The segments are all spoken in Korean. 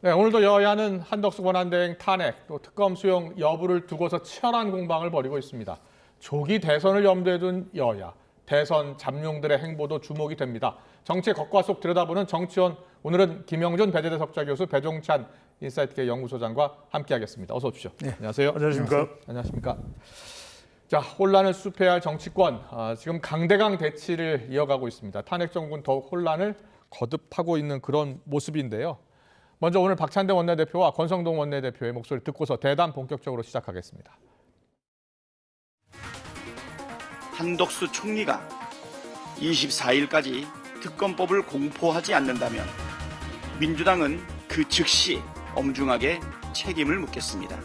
네, 오늘도 여야는 한덕수 권한대행 탄핵, 또 특검 수용 여부를 두고서 치열한 공방을 벌이고 있습니다. 조기 대선을 염두에 둔 여야, 대선 잠룡들의 행보도 주목이 됩니다. 정치의 겉과 속 들여다보는 정치원, 오늘은 김영준 배재대 석좌교수, 배종찬 인사이트계 연구소장과 함께하겠습니다. 어서 오십시오. 네. 안녕하세요. 안녕하십니까. 안녕하십니까. 자, 혼란을 수패해야 할 정치권, 지금 강대강 대치를 이어가고 있습니다. 탄핵 정부는 더욱 혼란을 거듭하고 있는 그런 모습인데요. 먼저 오늘 박찬대 원내대표와 권성동 원내대표의 목소리를 듣고서 대담 본격적으로 시작하겠습니다. 한덕수 총리가 24일까지 특검법을 공포하지 않는다면 민주당은 그 즉시 엄중하게 책임을 묻겠습니다.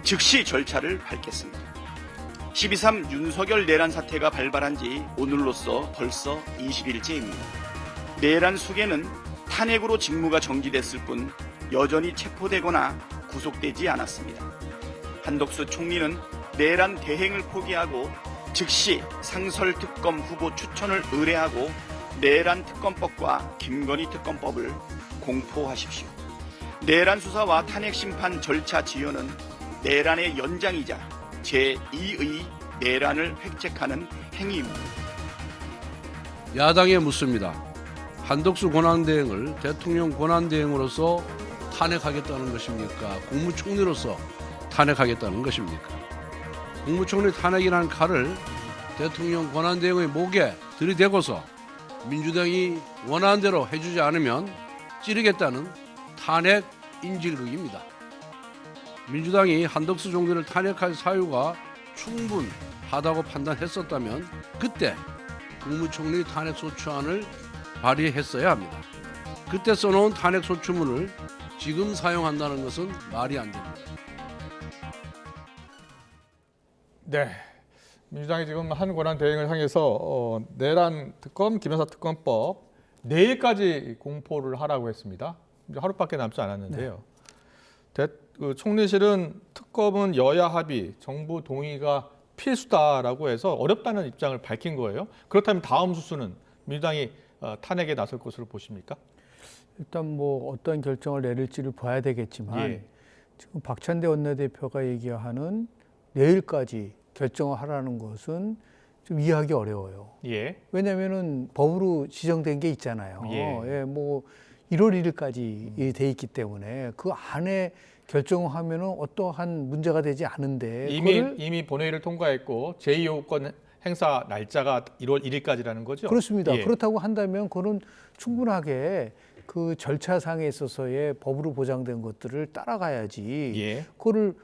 즉시 절차를 밟겠습니다. 12.3 윤석열 내란 사태가 발발한 지 오늘로써 벌써 20일째입니다. 내란 수계는 탄핵으로 직무가 정지됐을 뿐 여전히 체포되거나 구속되지 않았습니다. 한덕수 총리는 내란 대행을 포기하고 즉시 상설특검 후보 추천을 의뢰하고 내란 특검법과 김건희 특검법을 공포하십시오. 내란 수사와 탄핵 심판 절차 지연은 내란의 연장이자 제2의 내란을 획책하는 행위입니다. 야당에 묻습니다. 한덕수 권한대행을 대통령 권한대행으로서 탄핵하겠다는 것입니까? 국무총리로서 탄핵하겠다는 것입니까? 국무총리 탄핵이라는 칼을 대통령 권한대행의 목에 들이대고서 민주당이 원하는 대로 해주지 않으면 찌르겠다는 탄핵 인질극입니다. 민주당이 한덕수 총리를 탄핵할 사유가 충분하다고 판단했었다면 그때 국무총리 탄핵소추안을 발의했어야 합니다. 그때 써놓은 탄핵소추문을 지금 사용한다는 것은 말이 안 됩니다. 네, 민주당이 지금 한 권한 대행을 향해서 내란 특검, 김여사 특검법 내일까지 공포를 하라고 했습니다. 이제 하루밖에 남지 않았는데요. 총리실은 특검은 여야 합의, 정부 동의가 필수다라고 해서 어렵다는 입장을 밝힌 거예요. 그렇다면 다음 수순은 민주당이 탄핵에 나설 것으로 보십니까? 일단 뭐 어떤 결정을 내릴지를 봐야 되겠지만 지금 박찬대 원내대표가 얘기하는 내일까지 결정을 하라는 것은 좀 이해하기 어려워요. 왜냐하면은 법으로 지정된 게 있잖아요. 뭐 1월 1일까지 돼 있기 때문에 그 안에 결정하면은 어떠한 문제가 되지 않은데 이미 본회의를 통과했고 제2호권 행사 날짜가 1월 1일까지라는 거죠? 그렇습니다. 그렇다고 한다면 그거는 충분하게 그 절차상에 있어서의 법으로 보장된 것들을 따라가야지. 그거를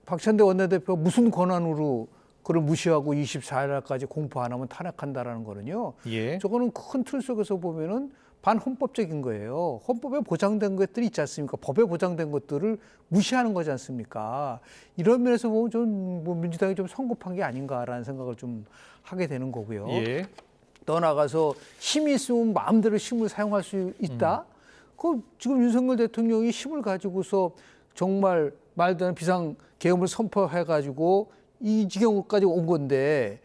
박찬대 원내대표 무슨 권한으로 그걸 무시하고 24일까지 공포 안 하면 탄핵한다라는 거는요. 저거는 큰 틀 속에서 보면은 반헌법적인 거예요. 헌법에 보장된 것들이 있지 않습니까? 법에 보장된 것들을 무시하는 거지 않습니까? 이런 면에서 보면 좀 뭐 민주당이 좀 성급한 게 아닌가라는 생각을 좀 하게 되는 거고요. 떠나가서 힘이 있으면 마음대로 힘을 사용할 수 있다? 그 지금 윤석열 대통령이 힘을 가지고서 정말 말도 안 비상 계엄을 선포해가지고 이 지경까지 온 건데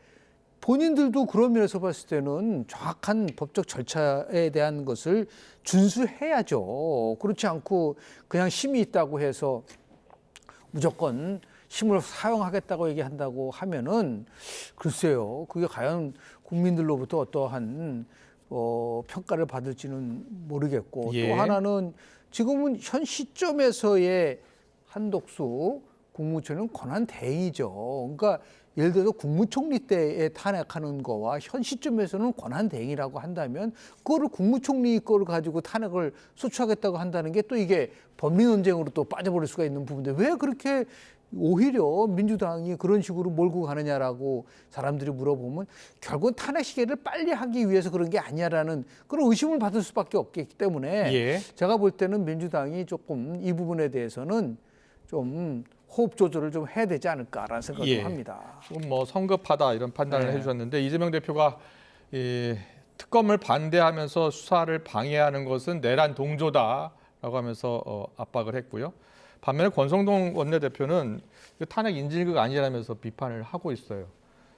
본인들도 그런 면에서 봤을 때는 정확한 법적 절차에 대한 것을 준수해야죠. 그렇지 않고 그냥 힘이 있다고 해서 무조건 힘을 사용하겠다고 얘기한다고 하면은 글쎄요. 그게 과연 국민들로부터 어떠한 평가를 받을지는 모르겠고 또 하나는 지금은 현 시점에서의 한덕수 국무총리는 권한 대행이죠. 그러니까 예를 들어서 국무총리 때에 탄핵하는 거와 현 시점에서는 권한 대행이라고 한다면 그거를 국무총리 거를 가지고 탄핵을 소추하겠다고 한다는 게 또 이게 법리 논쟁으로 또 빠져버릴 수가 있는 부분인데 왜 그렇게 오히려 민주당이 그런 식으로 몰고 가느냐라고 사람들이 물어보면 결국은 탄핵 시기를 빨리 하기 위해서 그런 게 아니냐라는 그런 의심을 받을 수밖에 없기 때문에 제가 볼 때는 민주당이 조금 이 부분에 대해서는 좀 호흡 조절을 좀 해야 되지 않을까라는 생각을 좀 합니다. 조금 뭐 성급하다 이런 판단을 해주셨는데 이재명 대표가 특검을 반대하면서 수사를 방해하는 것은 내란 동조다라고 하면서 압박을 했고요. 반면에 권성동 원내대표는 탄핵 인질극 아니라면서 비판을 하고 있어요.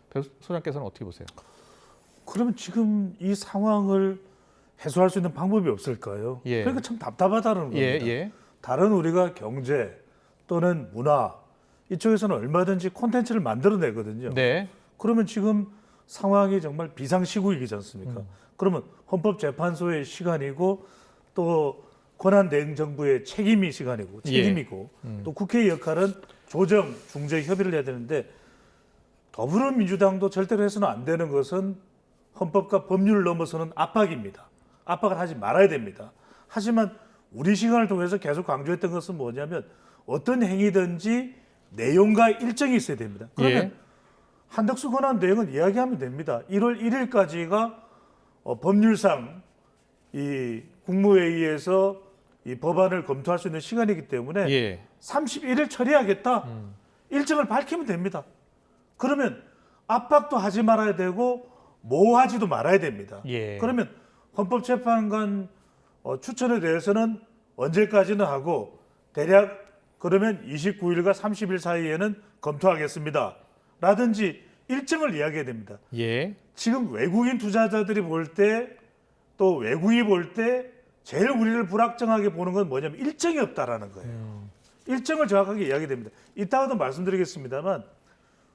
배 소장께서는 어떻게 보세요? 그러면 지금 이 상황을 해소할 수 있는 방법이 없을까요? 예. 그러니까 참 답답하다는 겁니다. 예. 다른 우리가 경제 또는 문화 이쪽에서는 얼마든지 콘텐츠를 만들어내거든요. 네. 그러면 지금 상황이 정말 비상시국이지 않습니까? 그러면 헌법재판소의 시간이고 또 권한대행 정부의 책임이고 또 국회의 역할은 조정, 중재, 협의를 해야 되는데 더불어민주당도 절대로 해서는 안 되는 것은 헌법과 법률을 넘어서는 압박입니다. 압박을 하지 말아야 됩니다. 하지만 우리 시간을 통해서 계속 강조했던 것은 뭐냐면 어떤 행위든지 내용과 일정이 있어야 됩니다. 그러면 예. 한덕수 권한대행은 이야기하면 됩니다. 1월 1일까지가 법률상 이 국무회의에서 이 법안을 검토할 수 있는 시간이기 때문에 예. 31일 처리하겠다. 일정을 밝히면 됩니다. 그러면 압박도 하지 말아야 되고 모호하지도 말아야 됩니다. 예. 그러면 헌법재판관 추천에 대해서는 언제까지는 하고 대략 그러면 29일과 30일 사이에는 검토하겠습니다. 라든지 일정을 이야기해야 됩니다. 예. 지금 외국인 투자자들이 볼 때 또 외국이 볼 때 제일 우리를 불확정하게 보는 건 뭐냐면 일정이 없다라는 거예요. 일정을 정확하게 이야기해야 됩니다. 이따가도 말씀드리겠습니다만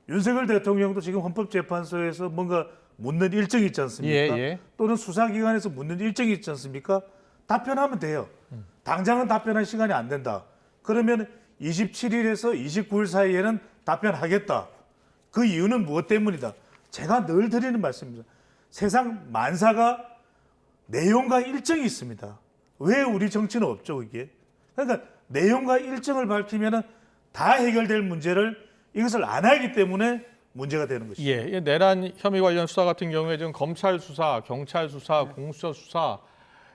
윤석열 대통령도 지금 헌법재판소에서 뭔가 묻는 일정이 있지 않습니까? 예. 또는 수사기관에서 묻는 일정이 있지 않습니까? 답변하면 돼요. 당장은 답변할 시간이 안 된다. 그러면 27일에서 29일 사이에는 답변하겠다. 그 이유는 무엇 때문이다. 제가 늘 드리는 말씀입니다. 세상 만사가 내용과 일정이 있습니다. 왜 우리 정치는 없죠, 이게? 그러니까 내용과 일정을 밝히면 다 해결될 문제를 이것을 안 하기 때문에 문제가 되는 것이죠. 예. 내란 혐의 관련 수사 같은 경우에 지금 검찰 수사, 경찰 수사, 공수처 수사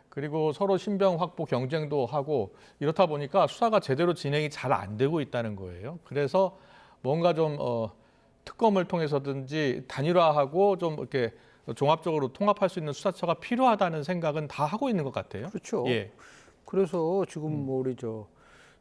그리고 서로 신병 확보 경쟁도 하고 이렇다 보니까 수사가 제대로 진행이 잘 안 되고 있다는 거예요. 그래서 뭔가 좀 특검을 통해서든지 단일화하고 좀 이렇게 종합적으로 통합할 수 있는 수사처가 필요하다는 생각은 다 하고 있는 것 같아요. 그렇죠. 예. 그래서 지금 뭐 우리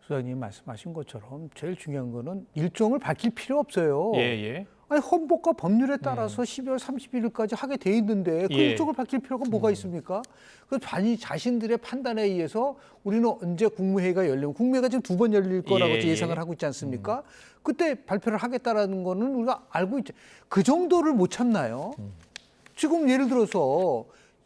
수장님 말씀하신 것처럼 제일 중요한 거는 일정을 밝힐 필요 없어요. 예. 아니 헌법과 법률에 따라서 12월 31일까지 하게 돼 있는데 그 예. 일정을 밝힐 필요가 뭐가 있습니까? 그 자신들의 판단에 의해서 우리는 언제 국무회의가 열리고 국무회의가 지금 2번 열릴 거라고 예. 예상을 하고 있지 않습니까? 그때 발표를 하겠다라는 거는 우리가 알고 있죠. 그 정도를 못 참나요? 지금 예를 들어서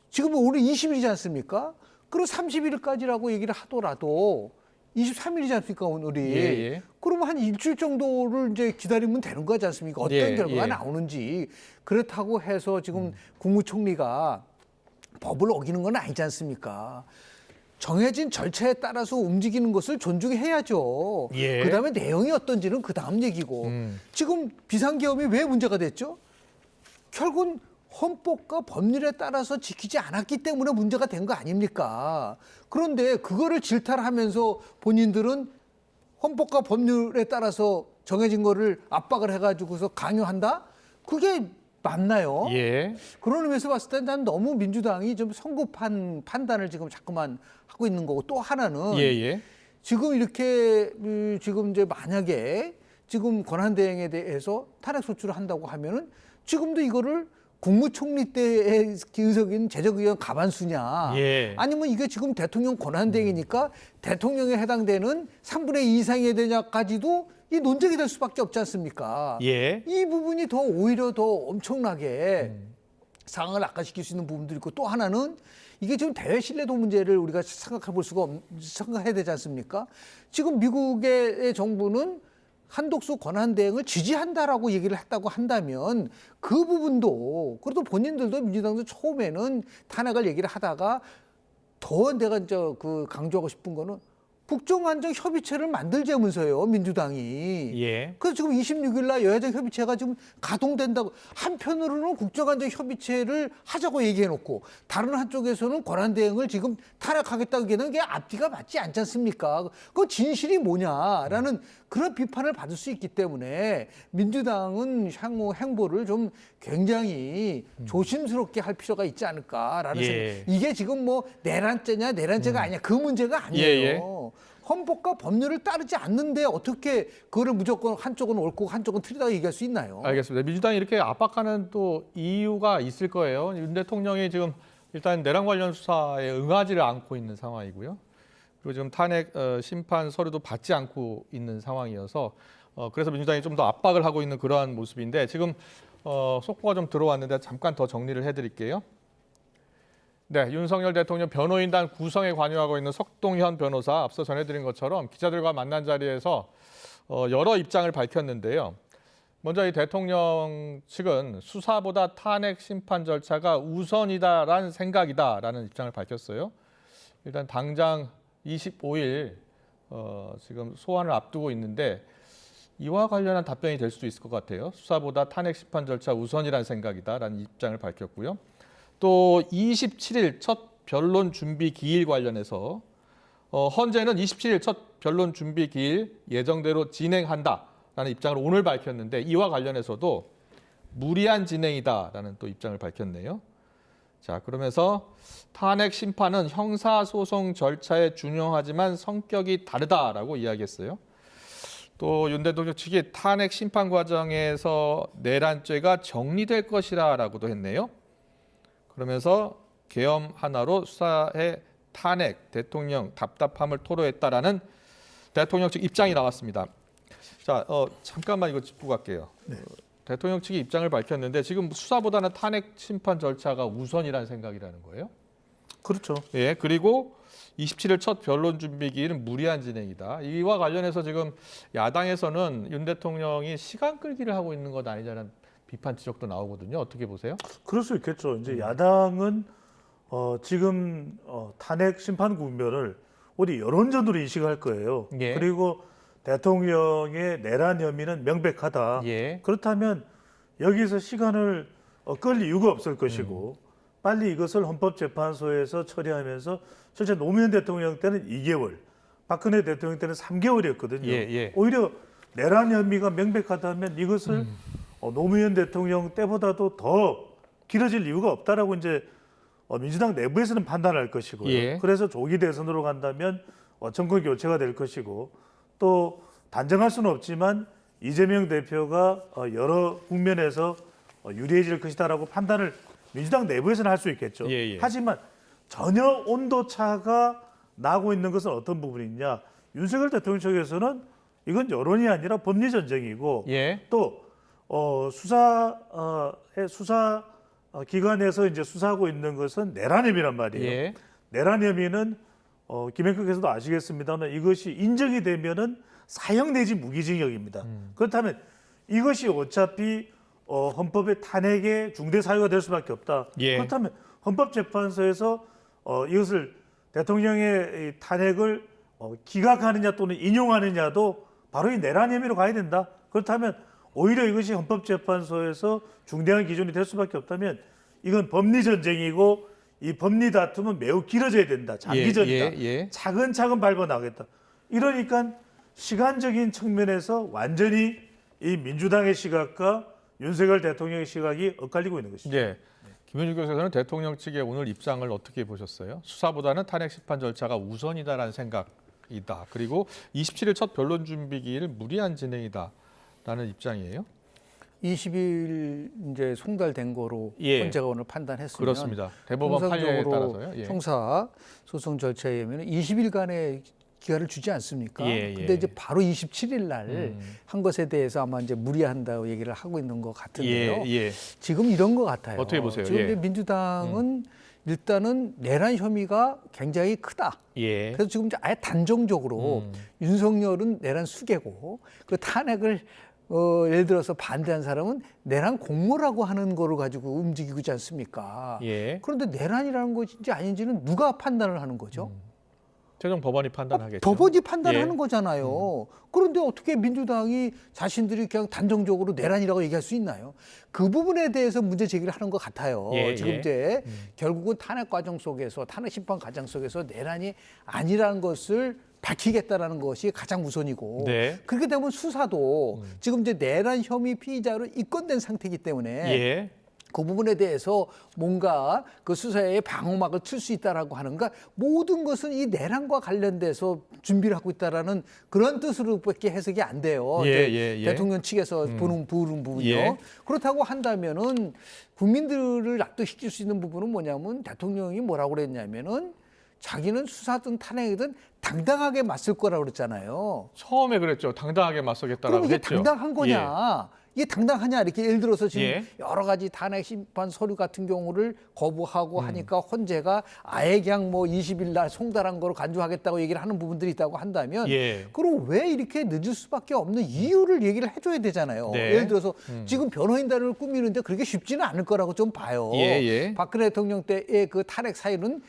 지금 오늘 20일이지 않습니까? 그리고 31일까지라고 얘기를 하더라도 23일이지 않습니까, 오늘이? 예. 그러면 한 일주일 정도를 이제 기다리면 되는 거지 않습니까? 어떤 예, 결과가 예. 나오는지. 그렇다고 해서 지금 국무총리가 법을 어기는 건 아니지 않습니까? 정해진 절차에 따라서 움직이는 것을 존중해야죠. 예. 그다음에 내용이 어떤지는 그 다음 얘기고. 지금 비상계엄이 왜 문제가 됐죠? 결국은 헌법과 법률에 따라서 지키지 않았기 때문에 문제가 된 거 아닙니까? 그런데 그거를 질타하면서 본인들은 헌법과 법률에 따라서 정해진 거를 압박을 해가지고서 강요한다? 그게 맞나요? 예. 그런 의미에서 봤을 때 난 너무 민주당이 좀 성급한 판단을 지금 자꾸만 하고 있는 거고 또 하나는 예. 지금 이렇게 지금 이제 만약에 지금 권한대행에 대해서 탄핵 소추를 한다고 하면은 지금도 이거를 국무총리 때의 기능적인 제적의원 가반수냐 예. 아니면 이게 지금 대통령 권한대행이니까 대통령에 해당되는 3분의 2 이상이 되냐까지도 이 논쟁이 될 수밖에 없지 않습니까? 예. 이 부분이 더 오히려 더 엄청나게 상황을 악화시킬 수 있는 부분도 있고 또 하나는 이게 지금 대외 신뢰도 문제를 우리가 생각해야 되지 않습니까? 지금 미국의 정부는 한독수 권한대행을 지지한다라고 얘기를 했다고 한다면 그 부분도 그래도 본인들도 민주당도 처음에는 탄핵을 얘기를 하다가 더 내가 강조하고 싶은 거는 국정안정협의체를 만들자면서요 민주당이. 예. 그래서 지금 26일 날 여야정 협의체가 지금 가동된다고 한편으로는 국정안정협의체를 하자고 얘기해놓고 다른 한쪽에서는 권한대행을 지금 탄핵하겠다고 얘기하는 게 앞뒤가 맞지 않지 않습니까? 그 진실이 뭐냐라는 그런 비판을 받을 수 있기 때문에 민주당은 향후 행보를 좀 굉장히 조심스럽게 할 필요가 있지 않을까라는 예. 생각. 이게 지금 뭐 내란죄가 아니야. 그 문제가 아니에요. 예. 헌법과 법률을 따르지 않는데 어떻게 그거를 무조건 한쪽은 옳고 한쪽은 틀리다고 얘기할 수 있나요? 알겠습니다. 민주당이 이렇게 압박하는 또 이유가 있을 거예요. 윤 대통령이 지금 일단 내란 관련 수사에 응하지를 않고 있는 상황이고요. 그리고 지금 탄핵 심판 서류도 받지 않고 있는 상황이어서 그래서 민주당이 좀 더 압박을 하고 있는 그러한 모습인데 지금 속보가 좀 들어왔는데 잠깐 더 정리를 해드릴게요. 네, 윤석열 대통령 변호인단 구성에 관여하고 있는 석동현 변호사 앞서 전해드린 것처럼 기자들과 만난 자리에서 여러 입장을 밝혔는데요. 먼저 이 대통령 측은 수사보다 탄핵 심판 절차가 우선이다라는 생각이다라는 입장을 밝혔어요. 일단 당장 25일 지금 소환을 앞두고 있는데 이와 관련한 답변이 될 수도 있을 것 같아요. 수사보다 탄핵 심판 절차 우선이라는 생각이다라는 입장을 밝혔고요. 또 27일 첫 변론 준비 기일 관련해서 헌재는 27일 첫 변론 준비 기일 예정대로 진행한다라는 입장을 오늘 밝혔는데 이와 관련해서도 무리한 진행이다라는 또 입장을 밝혔네요. 자, 그러면서 탄핵 심판은 형사소송 절차에 준용하지만 성격이 다르다라고 이야기했어요. 또 윤 대통령 측이 탄핵 심판 과정에서 내란죄가 정리될 것이라고도 했네요. 그러면서 계엄 하나로 수사에 탄핵, 대통령 답답함을 토로했다라는 대통령 측 입장이 나왔습니다. 자, 잠깐만 이거 짚고 갈게요. 네. 대통령 측이 입장을 밝혔는데 지금 수사보다는 탄핵 심판 절차가 우선이라는 생각이라는 거예요. 그렇죠. 예, 그리고 27일 첫 변론 준비 기일은 무리한 진행이다. 이와 관련해서 지금 야당에서는 윤 대통령이 시간 끌기를 하고 있는 것 아니냐는 비판 지적도 나오거든요. 어떻게 보세요? 그럴 수 있겠죠. 이제 야당은 지금 탄핵 심판 국면을 우리 여론전으로 인식할 거예요. 예. 그리고 대통령의 내란 혐의는 명백하다. 예. 그렇다면 여기서 시간을 끌 이유가 없을 것이고 빨리 이것을 헌법재판소에서 처리하면서 실제 노무현 대통령 때는 2개월, 박근혜 대통령 때는 3개월이었거든요. 예. 오히려 내란 혐의가 명백하다면 이것을 노무현 대통령 때보다도 더 길어질 이유가 없다라고 이제 민주당 내부에서는 판단할 것이고요. 예. 그래서 조기 대선으로 간다면 정권 교체가 될 것이고 또 단정할 수는 없지만 이재명 대표가 여러 국면에서 유리해질 것이다라고 판단을 민주당 내부에서는 할 수 있겠죠. 예. 하지만 전혀 온도차가 나고 있는 것은 어떤 부분이냐. 윤석열 대통령 측에서는 이건 여론이 아니라 법리 전쟁이고 예. 또 수사 기관에서 이제 수사하고 있는 것은 내란 혐의란 말이에요. 예. 내란 혐의는 김행국께서도 아시겠습니다만 이것이 인정이 되면은 사형 내지 무기징역입니다. 그렇다면 이것이 어차피 헌법의 탄핵의 중대 사유가 될 수밖에 없다. 예. 그렇다면 헌법재판소에서 이것을 대통령의 이 탄핵을 기각하느냐 또는 인용하느냐도 바로 이 내란 혐의로 가야 된다. 그렇다면 오히려 이것이 헌법재판소에서 중대한 기준이 될 수밖에 없다면 이건 법리 전쟁이고 이 법리 다툼은 매우 길어져야 된다. 장기전이다. 예. 차근차근 밟아나가겠다. 이러니까 시간적인 측면에서 완전히 이 민주당의 시각과 윤석열 대통령의 시각이 엇갈리고 있는 것이죠. 예. 김현주 교수께서는 대통령 측의 오늘 입장을 어떻게 보셨어요? 수사보다는 탄핵 심판 절차가 우선이다라는 생각이다. 그리고 27일 첫 변론 준비 기일 무리한 진행이다라는 입장이에요. 20일 이제 송달된 거로 예. 헌재가 오늘 판단했으면 그렇습니다. 대법원 판례에 통상적으로 따라서요. 예. 형사 소송 절차에 의하면 20일간의 기간을 주지 않습니까? 예. 근데 이제 바로 27일 날 한 것에 대해서 아마 이제 무리한다고 얘기를 하고 있는 것 같은데요. 예. 지금 이런 것 같아요. 어떻게 보세요? 지금 예. 이제 민주당은 일단은 내란 혐의가 굉장히 크다. 예. 그래서 지금 이제 아예 단정적으로 윤석열은 내란 수괴고 그 탄핵을 예를 들어서 반대한 사람은 내란 공모라고 하는 거를 가지고 움직이고 있지 않습니까? 예. 그런데 내란이라는 것인지 아닌지는 누가 판단을 하는 거죠? 최종 법원이 판단하겠죠. 법원이 판단하는 예. 거잖아요. 그런데 어떻게 민주당이 자신들이 그냥 단정적으로 내란이라고 얘기할 수 있나요? 그 부분에 대해서 문제 제기를 하는 것 같아요. 예, 지금 예. 이제 결국은 탄핵 과정 속에서 탄핵 심판 과정 속에서 내란이 아니라는 것을 밝히겠다라는 것이 가장 우선이고 네. 그렇게 되면 수사도 지금 이제 내란 혐의 피의자로 입건된 상태이기 때문에 예. 그 부분에 대해서 뭔가 그 수사에 방어막을 칠 수 있다라고 하는가, 모든 것은 이 내란과 관련돼서 준비를 하고 있다라는 그런 뜻으로밖에 해석이 안 돼요. 이제 대통령 측에서 보는 부분이요. 예. 그렇다고 한다면은 국민들을 납득시킬 수 있는 부분은 뭐냐면, 대통령이 뭐라고 그랬냐면은 자기는 수사든 탄핵이든 당당하게 맞설 거라고 그랬잖아요. 처음에 그랬죠. 당당하게 맞서겠다라고 그럼 이게 했죠. 당당한 거냐? 이게 당당하냐? 이렇게 예를 들어서 지금 예. 여러 가지 탄핵 심판 서류 같은 경우를 거부하고 하니까 헌재가 아예 그냥 뭐 20일 날 송달한 거로 간주하겠다고 얘기를 하는 부분들이 있다고 한다면, 예. 그럼 왜 이렇게 늦을 수밖에 없는 이유를 얘기를 해줘야 되잖아요. 네. 예를 들어서 지금 변호인단을 꾸미는데 그렇게 쉽지는 않을 거라고 좀 봐요. 예. 박근혜 대통령 때의 그 탄핵 사유는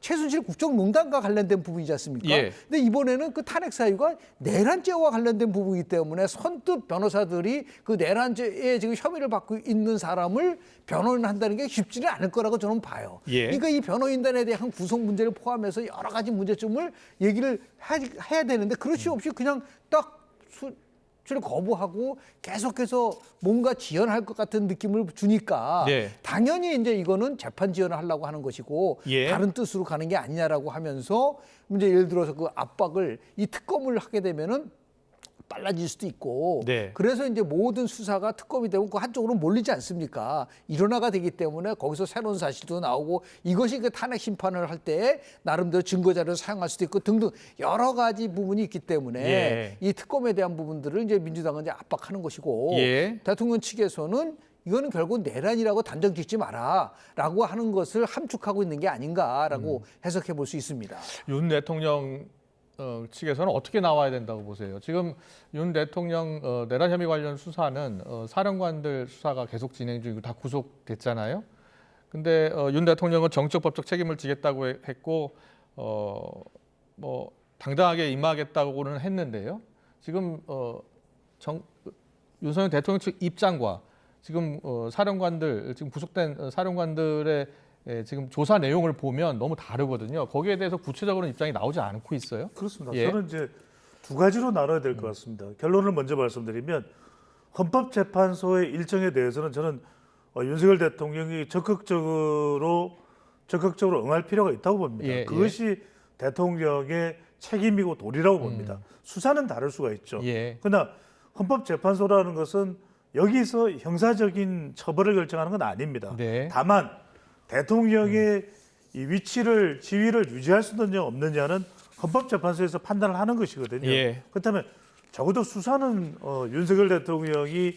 최순실 국정농단과 관련된 부분이지 않습니까? 예. 근데 이번에는 그 탄핵 사유가 내란죄와 관련된 부분이기 때문에 선뜻 변호사들이 그 내란죄에 지금 혐의를 받고 있는 사람을 변호인한다는 게 쉽지는 않을 거라고 저는 봐요. 예. 그러니까 이 변호인단에 대한 구성 문제를 포함해서 여러 가지 문제점을 얘기를 해야 되는데, 그렇지 없이 그냥 딱 수를 거부하고 계속해서 뭔가 지연할 것 같은 느낌을 주니까 네. 당연히 이제 이거는 재판 지연을 하려고 하는 것이고 예. 다른 뜻으로 가는 게 아니냐라고 하면서 이제 예를 들어서 그 압박을, 이 특검을 하게 되면은 빨라질 수도 있고, 네. 그래서 이제 모든 수사가 특검이 되면 그 한쪽으로 몰리지 않습니까? 일원화가 되기 때문에 거기서 새로운 사실도 나오고, 이것이 그 탄핵 심판을 할 때 나름대로 증거 자료를 사용할 수도 있고 등등 여러 가지 부분이 있기 때문에 예. 이 특검에 대한 부분들을 이제 민주당은 이제 압박하는 것이고, 예. 대통령 측에서는 이거는 결국 내란이라고 단정 짓지 마라라고 하는 것을 함축하고 있는 게 아닌가라고 해석해 볼 수 있습니다. 윤 대통령 측에서는 어떻게 나와야 된다고 보세요? 지금 윤 대통령 내란 혐의 관련 수사는 사령관들 수사가 계속 진행 중이고 다 구속됐잖아요. 근데 윤 대통령은 정적 법적 책임을 지겠다고 했고 뭐 당당하게 임하겠다고는 했는데요. 지금 윤석열 대통령 측 입장과 지금 사령관들, 지금 구속된 사령관들의 지금 조사 내용을 보면 너무 다르거든요. 거기에 대해서 구체적으로 입장이 나오지 않고 있어요. 그렇습니다. 예. 저는 이제 두 가지로 나눠야 될 것 같습니다. 결론을 먼저 말씀드리면, 헌법재판소의 일정에 대해서는 저는 윤석열 대통령이 적극적으로 응할 필요가 있다고 봅니다. 예, 그것이 대통령의 책임이고 도리라고 봅니다. 수사는 다를 수가 있죠. 예. 그러나 헌법재판소라는 것은 여기서 형사적인 처벌을 결정하는 건 아닙니다. 네. 다만 대통령의 이 위치를, 지위를 유지할 수 있느냐 없느냐는 헌법재판소에서 판단을 하는 것이거든요. 예. 그렇다면 적어도 수사는 윤석열 대통령이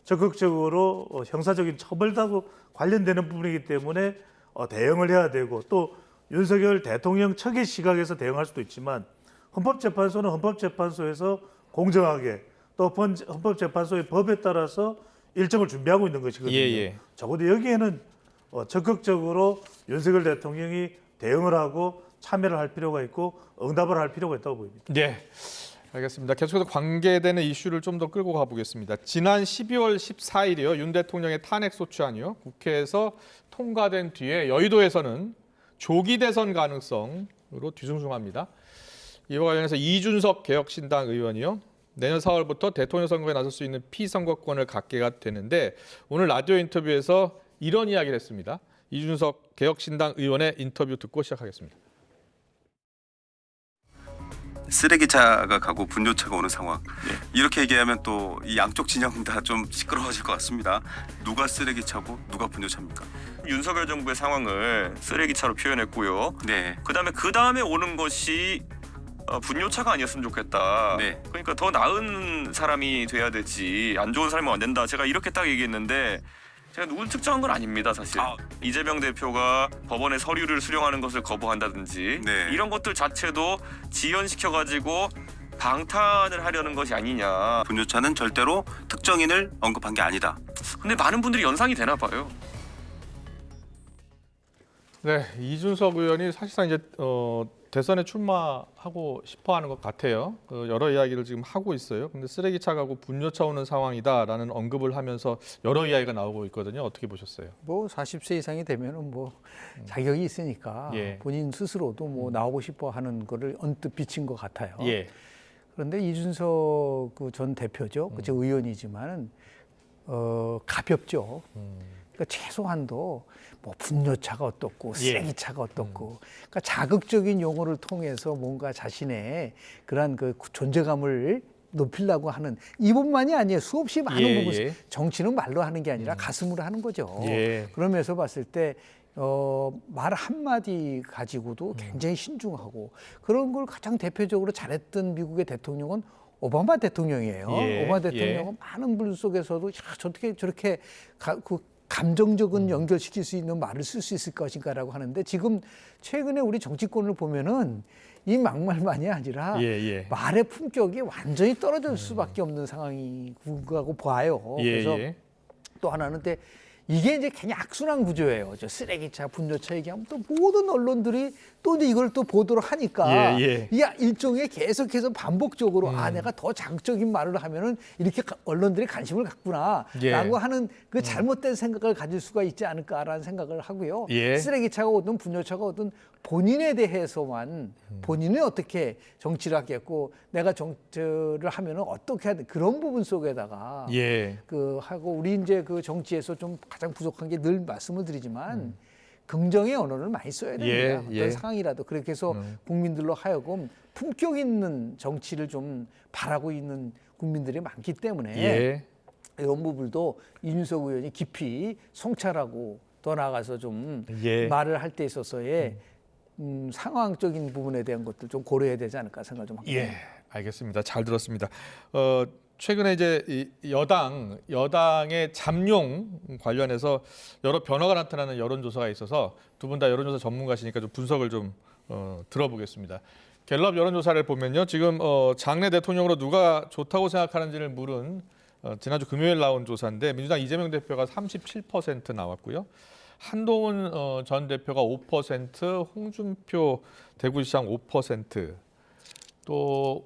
적극적으로 형사적인 처벌하고 관련되는 부분이기 때문에 대응을 해야 되고, 또 윤석열 대통령 측의 시각에서 대응할 수도 있지만, 헌법재판소는 헌법재판소에서 공정하게, 또 헌법재판소의 법에 따라서 일정을 준비하고 있는 것이거든요. 예. 적어도 여기에는 적극적으로 윤석열 대통령이 대응을 하고 참여를 할 필요가 있고 응답을 할 필요가 있다고 보입니다. 네, 알겠습니다. 계속해서 관계되는 이슈를 좀 더 끌고 가보겠습니다. 지난 12월 14일이요. 윤 대통령의 탄핵 소추안이요. 국회에서 통과된 뒤에 여의도에서는 조기 대선 가능성으로 뒤숭숭합니다. 이와 관련해서 이준석 개혁신당 의원이요. 내년 4월부터 대통령 선거에 나설 수 있는 피선거권을 갖게 되는데, 오늘 라디오 인터뷰에서 이런 이야기를 했습니다. 이준석 개혁신당 의원의 인터뷰 듣고 시작하겠습니다. 쓰레기차가 가고 분뇨차가 오는 상황. 이렇게 얘기하면 또 이 양쪽 진영 다 좀 시끄러워질 것 같습니다. 누가 쓰레기차고 누가 분뇨차입니까? 윤석열 정부의 상황을 쓰레기차로 표현했고요. 네. 그다음에 오는 것이 분뇨차가 아니었으면 좋겠다. 네. 그러니까 더 나은 사람이 돼야 되지, 안 좋은 사람은 안 된다. 제가 이렇게 딱 얘기했는데, 제가 누구를 특정한 건 아닙니다, 사실. 이재명 대표가 법원에 서류를 수령하는 것을 거부한다든지, 네. 이런 것들 자체도 지연시켜가지고 방탄을 하려는 것이 아니냐. 분뇨차는 절대로 특정인을 언급한 게 아니다. 근데 많은 분들이 연상이 되나 봐요. 네, 이준석 의원이 사실상 이제 대선에 출마하고 싶어하는 것 같아요. 여러 이야기를 지금 하고 있어요. 근데 쓰레기차 가고 분뇨차 오는 상황이다라는 언급을 하면서 여러 이야기가 나오고 있거든요. 어떻게 보셨어요? 뭐 40세 이상이 되면은 뭐 자격이 있으니까 예. 본인 스스로도 뭐 나오고 싶어 하는 거를 언뜻 비친 것 같아요. 예. 그런데 이준석 그 전 대표죠. 그저 의원이지만은 가볍죠. 그러니까 최소한도 뭐 분뇨차가 어떻고 쓰레기차가 어떻고 그러니까 자극적인 용어를 통해서 뭔가 자신의 그러한 그 존재감을 높이려고 하는 이 부분만이 아니에요. 수없이 많은 부분. 정치는 말로 하는 게 아니라 가슴으로 하는 거죠. 그러면서 봤을 때 말 한마디 가지고도 굉장히 신중하고 그런 걸 가장 대표적으로 잘했던 미국의 대통령은 오바마 대통령이에요. 오바마 대통령은 많은 분 속에서도 야, 어떻게 저렇게 그 감정적인 연결시킬 수 있는 말을 쓸 수 있을 것인가라고 하는데 지금 최근에 우리 정치권을 보면은 이 막말만이 아니라 말의 품격이 완전히 떨어질 수밖에 없는 상황이라고 봐요. 그래서 또 하나는 이게 이제 그냥 악순환 구조예요. 저 쓰레기차, 분뇨차 얘기하면 또 모든 언론들이 또 이걸 또 보도록 하니까 이게 일종의 계속해서 반복적으로 내가 더 자극적인 말을 하면은 이렇게 언론들이 관심을 갖구나라고 하는 그 잘못된 생각을 가질 수가 있지 않을까라는 생각을 하고요. 쓰레기차가 오든 분뇨차가 오든 본인에 대해서만 본인은 어떻게 정치를 하겠고 내가 정치를 하면은 어떻게 해야 돼 그런 부분 속에다가 그 하고 우리 이제 그 정치에서 좀 가장 부족한 게 늘 말씀을 드리지만 긍정의 언어를 많이 써야 됩니다. 어떤 상황이라도 그렇게 해서 국민들로 하여금 품격 있는 정치를 좀 바라고 있는 국민들이 많기 때문에 이런 부분도 이준석 의원이 깊이 성찰하고 더 나아가서 좀 말을 할 때 있어서의 상황적인 부분에 대한 것들 좀 고려해야 되지 않을까 생각을 좀 합니다. 알겠습니다. 잘 들었습니다. 최근에 이제 이 여당의 잠룡 관련해서 여러 변화가 나타나는 여론조사가 있어서 두 분 다 여론조사 전문가시니까 좀 분석을 좀 들어보겠습니다. 갤럽 여론조사를 보면요, 지금 장내 대통령으로 누가 좋다고 생각하는지를 물은 지난주 금요일 나온 조사인데 민주당 이재명 대표가 37% 나왔고요. 한동훈 전 대표가 5%, 홍준표 대구시장 5%, 또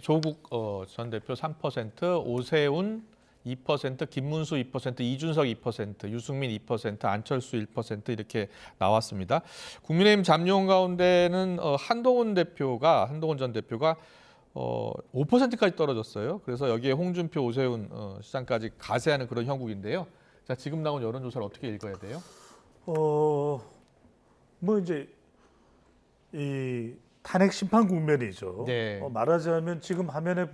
조국 전 대표 3%, 오세훈 2%, 김문수 2%, 이준석 2%, 유승민 2%, 안철수 1% 이렇게 나왔습니다. 국민의힘 잠룡 가운데는 한동훈 전 대표가 5%까지 떨어졌어요. 그래서 여기에 홍준표, 오세훈 시장까지 가세하는 그런 형국인데요. 자, 지금 나온 여론조사를 어떻게 읽어야 돼요? 뭐 이제 이 탄핵 심판 국면이죠. 말하자면 지금 화면에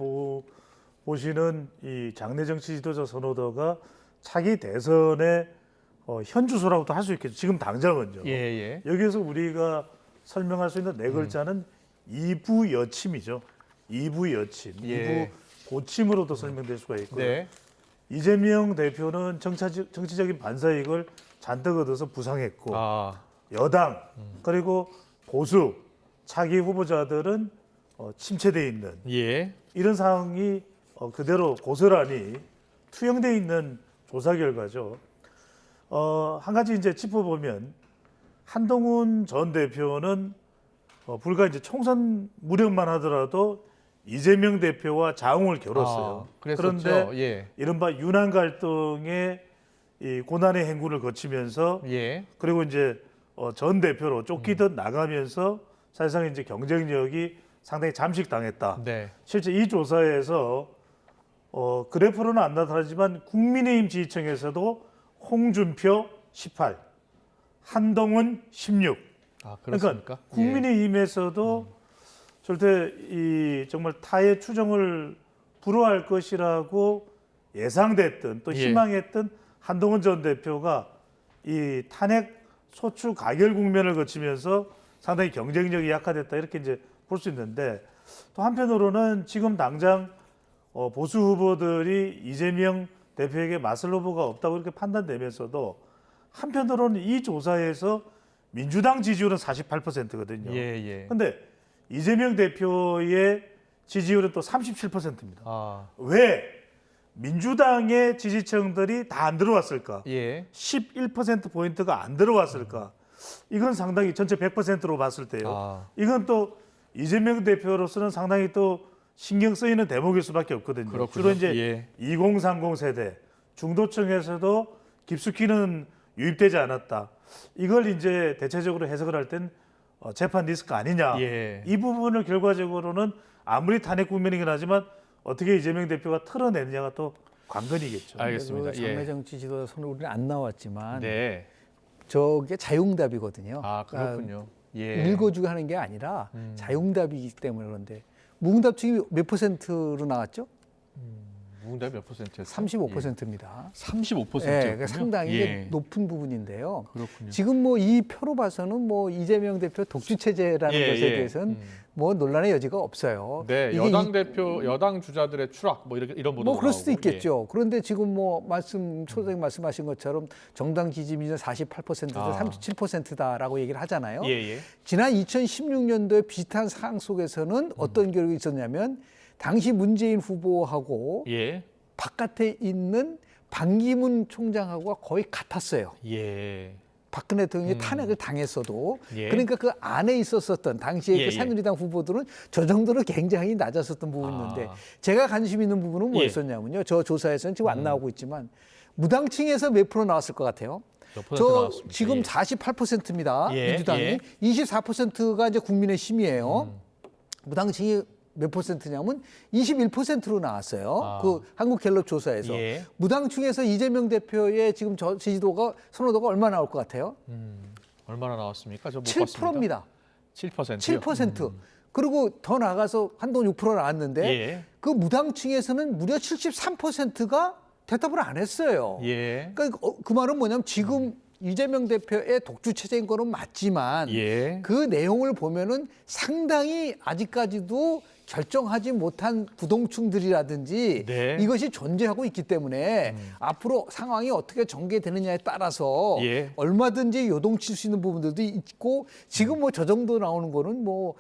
보시는 이 장내 정치 지도자 선호도가 차기 대선의 현주소라고도 할 수 있겠죠. 지금 당장은요. 여기에서 우리가 설명할 수 있는 네 글자는 이부 여침이죠. 이부 여침, 이부 고침으로도 설명될 수가 있고요. 이재명 대표는 정치적인 반사이익을 잔뜩 얻어서 부상했고 여당 그리고 보수 차기 후보자들은 침체돼 있는 이런 상황이 그대로 고스란히 투영돼 있는 조사 결과죠. 한 가지 이제 짚어보면 한동훈 전 대표는 불과 이제 총선 무렵만 하더라도 이재명 대표와 자웅을 겨뤘어요. 그런데 이른바 윤한 갈등의 이 고난의 행군을 거치면서 그리고 이제 전 대표로 쫓기듯 나가면서 사실상 이제 경쟁력이 상당히 잠식당했다. 실제 이 조사에서 그래프로는 안 나타나지만 국민의힘 지지층에서도 홍준표 18, 한동훈 16. 그러니까 국민의힘에서도 절대 이 정말 타의 추정을 불허할 것이라고 예상됐던 또 희망했던 한동훈 전 대표가 이 탄핵 소추 가결 국면을 거치면서 상당히 경쟁력이 약화됐다 이렇게 이제 볼 수 있는데 또 한편으로는 지금 당장 보수 후보들이 이재명 대표에게 맞설 후보가 없다고 이렇게 판단되면서도 한편으로는 이 조사에서 민주당 지지율은 48%거든요. 그런데 이재명 대표의 지지율은 또 37%입니다. 왜 민주당의 지지층들이 다 안 들어왔을까? 11%포인트가 안 들어왔을까? 이건 상당히 전체 100%로 봤을 때요. 이건 또 이재명 대표로서는 상당히 또 신경 쓰이는 대목일 수밖에 없거든요. 그렇군요. 주로 이제 2030 세대 중도층에서도 깊숙이는 유입되지 않았다. 이걸 이제 대체적으로 해석을 할 땐 재판 리스크 아니냐. 이 부분을 결과적으로는 아무리 탄핵 국면이긴 하지만 어떻게 이재명 대표가 털어내느냐가 또 관건이겠죠. 알겠습니다. 그 장례정치 지도자 손에 우리는 안 나왔지만 네. 저게 자용답이거든요. 아, 그렇군요. 예. 읽어주고 하는 게 아니라 자용답이기 때문에 그런데 무응답층이 몇 %로 나왔죠? 무응답이 몇 %였어요? 35%입니다. 35%요? 예, 그러니까 상당히 예. 높은 부분인데요. 그렇군요. 지금 뭐 이 표로 봐서는 뭐 이재명 대표 독주 체제라는 예, 것에 예. 대해서는 뭐 논란의 여지가 없어요. 네, 이게 여당 대표, 여당 주자들의 추락 뭐 이런 보도가 뭐 그럴 수도 나오고, 있겠죠. 그런데 지금 뭐 소장님 말씀하신 것처럼 정당 지지율이 48%다, 37%다라고 얘기를 하잖아요. 예, 예. 지난 2016년도에 비슷한 상황 속에서는 어떤 결과가 있었냐면 당시 문재인 후보하고 예. 바깥에 있는 반기문 총장하고 거의 같았어요. 예. 박근혜 대통령이 탄핵을 당했어도 예. 그러니까 그 안에 있었던 당시에 예, 그 예. 새누리당 후보들은 저 정도로 굉장히 낮았었던 부분인데 아. 제가 관심 있는 부분은 예. 뭐였었냐면요. 저 조사에서는 지금 안 나오고 있지만 무당층에서 몇 프로 나왔을 것 같아요? 몇 퍼센트 저 나왔습니까? 지금 예. 48%입니다. 예, 민주당이 예. 24%가 이제 국민의힘이에요. 무당층이 몇 %냐면 21%로 나왔어요. 아. 그 한국갤럽 조사에서 예. 무당층에서 이재명 대표의 지금 지지도가 선호도가 얼마 나올 것 같아요? 얼마나 나왔습니까? 저 못 봤습니다. 7%입니다. 7%요? 7%. 그리고 더 나가서 한동 6% 나왔는데 예. 그 무당층에서는 무려 73%가 대답을 안 했어요. 예. 그러니까 그 말은 뭐냐면 지금 이재명 대표의 독주 체제인 거는 맞지만 예. 그 내용을 보면은 상당히 아직까지도 결정하지 못한 부동층들이라든지 네. 이것이 존재하고 있기 때문에 앞으로 상황이 어떻게 전개되느냐에 따라서 예. 얼마든지 요동칠 수 있는 부분들도 있고 지금 뭐 저 정도 나오는 거는 뭐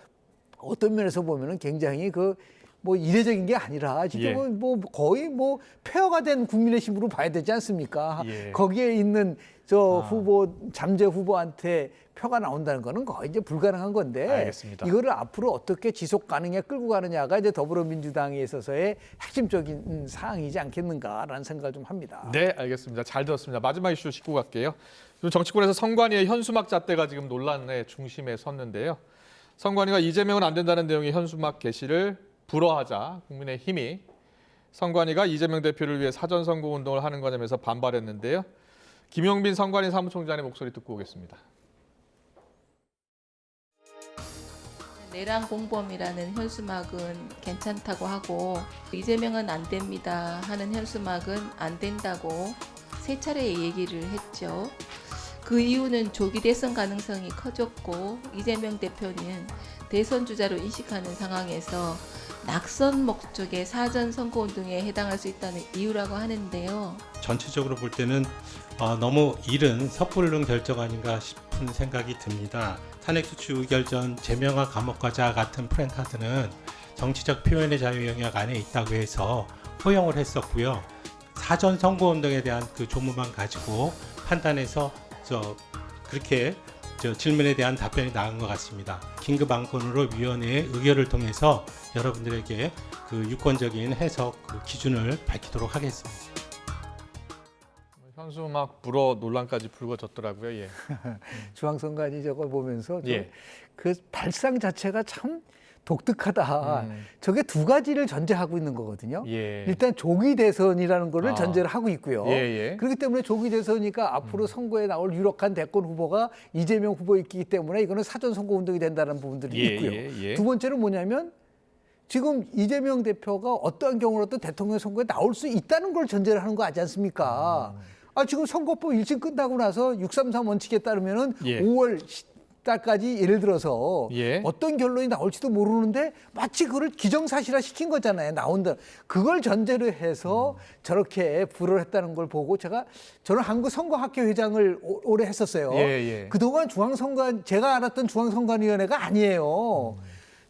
어떤 면에서 보면은 굉장히 그 뭐 이례적인 게 아니라 지금 예. 뭐 거의 뭐 폐허가 된 국민의힘으로 봐야 되지 않습니까? 예. 거기에 있는 저 후보 잠재 후보한테 표가 나온다는 거는 거의 이제 불가능한 건데 알겠습니다. 이거를 앞으로 어떻게 지속 가능에 끌고 가느냐가 이제 더불어민주당에 있어서의 핵심적인 사항이지 않겠는가라는 생각을 좀 합니다. 네, 알겠습니다. 잘 들었습니다. 마지막 이슈 짚고 갈게요. 지금 정치권에서 성관이의 현수막 잣대가 지금 논란의 중심에 섰는데요. 성관이가 이재명은 안 된다는 내용의 현수막 게시를 불허하자 국민의힘이 성관이가 이재명 대표를 위해 사전선거 운동을 하는 거냐면서 반발했는데요. 김용빈 성관이 사무총장의 목소리 듣고 오겠습니다. 내란 공범이라는 현수막은 괜찮다고 하고 이재명은 안 됩니다 하는 현수막은 안 된다고 세 차례 얘기를 했죠. 그 이유는 조기 대선 가능성이 커졌고 이재명 대표는 대선 주자로 인식하는 상황에서 낙선 목적의 사전 선거 운동에 해당할 수 있다는 이유라고 하는데요. 전체적으로 볼 때는 너무 이른 섣부른 결정 아닌가 싶은 생각이 듭니다. 탄핵소추 의결전 제명과 감옥 가자 같은 프랜카드는 정치적 표현의 자유 영역 안에 있다고 해서 허용을 했었고요. 사전 선거운동에 대한 그 조문만 가지고 판단해서 그렇게 질문에 대한 답변이 나온 것 같습니다. 긴급 안건으로 위원회의 의결을 통해서 여러분들에게 그 유권적인 해석 그 기준을 밝히도록 하겠습니다. 현수막 불허 논란까지 불거졌더라고요. 예. 중앙선관위 저걸 보면서 예. 그 발상 자체가 참 독특하다. 저게 두 가지를 전제하고 있는 거거든요. 예. 일단 조기 대선이라는 거를 전제를 하고 있고요. 예, 예. 그렇기 때문에 조기 대선이니까 앞으로 선거에 나올 유력한 대권 후보가 이재명 후보이기 때문에 이거는 사전 선거 운동이 된다는 부분들이 예, 있고요. 예, 예. 두 번째는 뭐냐면 지금 이재명 대표가 어떠한 경우라도 대통령 선거에 나올 수 있다는 걸 전제를 하는 거 아니지 않습니까? 지금 선거법 일심 끝나고 나서 633 원칙에 따르면은 예. 5월 달까지 예를 들어서 예. 어떤 결론이 나올지도 모르는데 마치 그걸 기정사실화 시킨 거잖아요. 나온다. 그걸 전제로 해서 저렇게 불허를 했다는 걸 보고 저는 한국선거학회회장을 오래 했었어요. 예, 예. 그동안 제가 알았던 중앙선관위원회가 아니에요.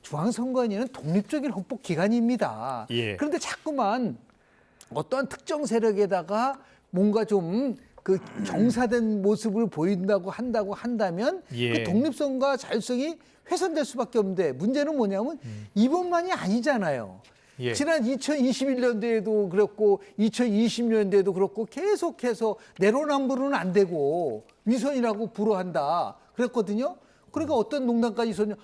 중앙선관위는 독립적인 헌법기관입니다. 예. 그런데 자꾸만 어떠한 특정 세력에다가 뭔가 좀 그 정사된 모습을 보인다고 한다면 예. 그 독립성과 자율성이 훼손될 수밖에 없는데 문제는 뭐냐면 이번만이 아니잖아요. 예. 지난 2021년도에도 그렇고 2020년도에도 그렇고 계속해서 내로남불은 안 되고 위선이라고 불허한다 그랬거든요. 그러니까 어떤 농담까지 있었냐.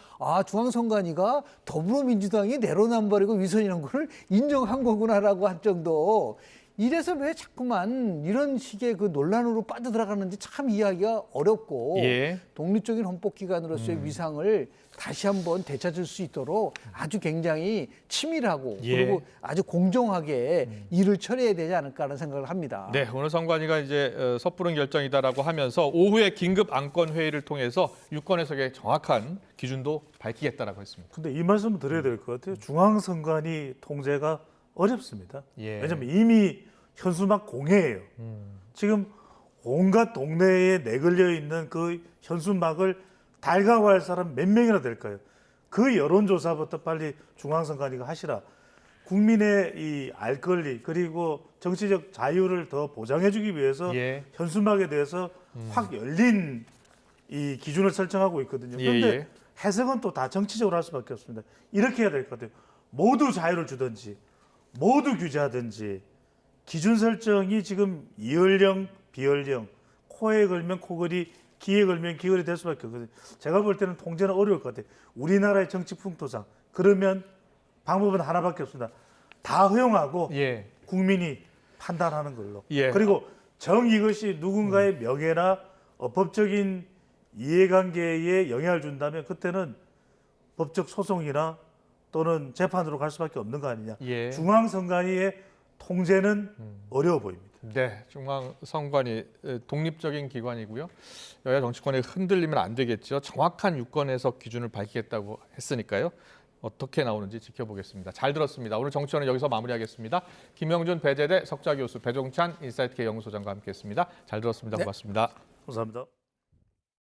중앙선관위가 더불어민주당이 내로남불이고 위선이라는 걸 인정한 거구나라고 할 정도 이래서 왜 자꾸만 이런 식의 그 논란으로 빠져들어가는지 참 이해하기가 어렵고 예. 독립적인 헌법기관으로서의 위상을 다시 한번 되찾을 수 있도록 아주 굉장히 치밀하고 예. 그리고 아주 공정하게 일을 처리해야 되지 않을까라는 생각을 합니다. 네, 오늘 선관위가 이제 섣부른 결정이다라고 하면서 오후에 긴급 안건 회의를 통해서 유권 해석의 정확한 기준도 밝히겠다라고 했습니다. 근데 이 말씀을 드려야 될 것 같아요. 중앙선관위 통제가 어렵습니다. 예. 왜냐하면 이미 현수막 공해예요. 지금 온갖 동네에 내걸려 있는 그 현수막을 달가워할 사람 몇 명이나 될까요? 그 여론조사부터 빨리 중앙선관위가 하시라. 국민의 이 알 권리 그리고 정치적 자유를 더 보장해주기 위해서 예. 현수막에 대해서 확 열린 이 기준을 설정하고 있거든요. 그런데 예. 해석은 또 다 정치적으로 할 수밖에 없습니다. 이렇게 해야 될 것 같아요. 모두 자유를 주든지 모두 규제하든지 기준 설정이 지금 이연령, 비연령, 코에 걸면 코걸이, 귀에 걸면 귀걸이 될 수밖에 없거든요. 제가 볼 때는 통제는 어려울 것 같아요. 우리나라의 정치 풍토상 그러면 방법은 하나밖에 없습니다. 다 허용하고 예. 국민이 판단하는 걸로. 예. 그리고 정 이것이 누군가의 명예나 법적인 이해관계에 영향을 준다면 그때는 법적 소송이나 또는 재판으로 갈 수밖에 없는 거 아니냐. 예. 중앙선관위의 통제는 어려워 보입니다. 네, 중앙선관위 독립적인 기관이고요. 여야 정치권의 흔들리면 안 되겠죠. 정확한 유권 해석 기준을 밝히겠다고 했으니까요. 어떻게 나오는지 지켜보겠습니다. 잘 들었습니다. 오늘 정치원은 여기서 마무리하겠습니다. 김영준 배재대 석좌교수, 배종찬 인사이트K 연구소장과 함께했습니다. 잘 들었습니다. 고맙습니다. 감사합니다.